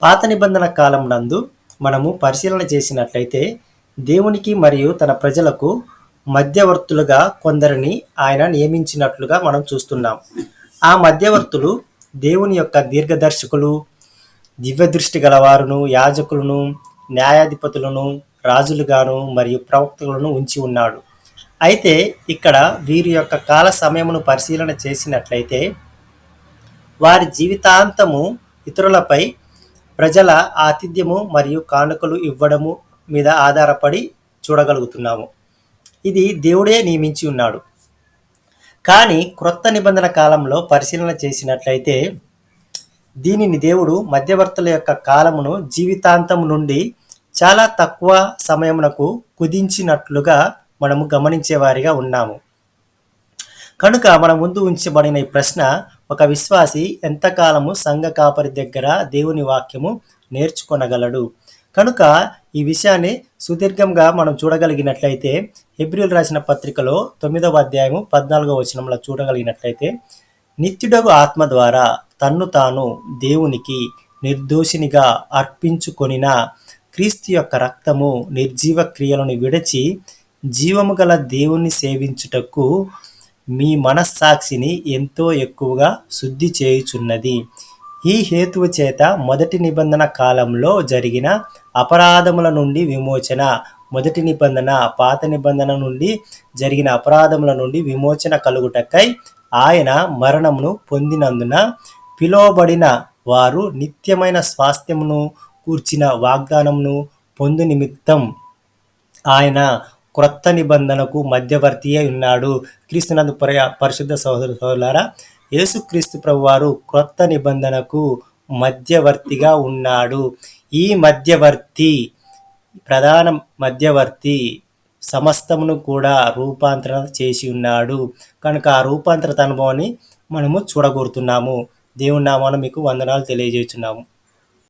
పాత నిబంధన కాలం నందు మనము పరిశీలన చేసినట్లయితే దేవునికి మరియు తన ప్రజలకు మధ్యవర్తులుగా కొందరిని ఆయన నియమించినట్లుగా మనం చూస్తున్నాం. ఆ మధ్యవర్తులు దేవుని యొక్క దీర్ఘదర్శకులు, దివ్యదృష్టి గలవారును, యాజకులను, న్యాయాధిపతులను, రాజులుగాను మరియు ప్రవక్తలను ఉంచి ఉన్నాడు. అయితే ఇక్కడ వీరి యొక్క కాల సమయమును పరిశీలన చేసినట్లయితే వారి జీవితాంతము ఇతరులపై ప్రజల ఆతిథ్యము మరియు కానుకలు ఇవ్వడము మీద ఆధారపడి చూడగలుగుతున్నాము. ఇది దేవుడే నియమించి ఉన్నాడు. కానీ క్రొత్త నిబంధన కాలంలో పరిశీలన చేసినట్లయితే దీనిని దేవుడు మధ్యవర్తుల యొక్క కాలమును జీవితాంతం నుండి చాలా తక్కువ సమయమునకు కుదించినట్లుగా మనము గమనించేవారిగా ఉన్నాము. కనుక మన ముందు ఉంచబడిన ఈ ప్రశ్న, ఒక విశ్వాసి ఎంతకాలము సంఘ కాపరి దగ్గర దేవుని వాక్యము నేర్చుకొనగలడు? కనుక ఈ విషయాన్ని సుదీర్ఘంగా మనం చూడగలిగినట్లయితే హెబ్రీయులకు రాసిన పత్రికలో 9వ అధ్యాయము 14వ వచనంలో చూడగలిగినట్లయితే, నిత్యుడగు ఆత్మ ద్వారా తన్ను తాను దేవునికి నిర్దోషినిగా అర్పించుకొనిన క్రీస్తు యొక్క రక్తము నిర్జీవ క్రియలను విడిచి జీవము గల దేవుణ్ణి సేవించుటకు మీ మనస్సాక్షిని ఎంతో ఎక్కువగా శుద్ధి చేయుచున్నది. ఈ హేతువు చేత మొదటి నిబంధన కాలంలో జరిగిన అపరాధముల నుండి విమోచన, మొదటి నిబంధన పాత నిబంధన నుండి జరిగిన అపరాధముల నుండి విమోచన కలుగుటకై ఆయన మరణమును పొందినందున పిలువబడిన వారు నిత్యమైన స్వాస్థ్యమును కూర్చిన వాగ్దానమును పొందు నిమిత్తం ఆయన క్రొత్త నిబంధనకు మధ్యవర్తి అయి ఉన్నాడు. క్రీస్తునందు పరిశుద్ధ సహోదరులారా, యేసుక్రీస్తు ప్రభువారు క్రొత్త నిబంధనకు మధ్యవర్తిగా ఉన్నాడు. ఈ మధ్యవర్తి, ప్రధాన మధ్యవర్తి సమస్తమును కూడా రూపాంతరం చేసి ఉన్నాడు. కనుక ఆ రూపాంతరత అనుభవాన్ని మనము చూడగోరుతున్నాము. దేవుని నామాన మీకు వందనాలు తెలియజేస్తున్నాము.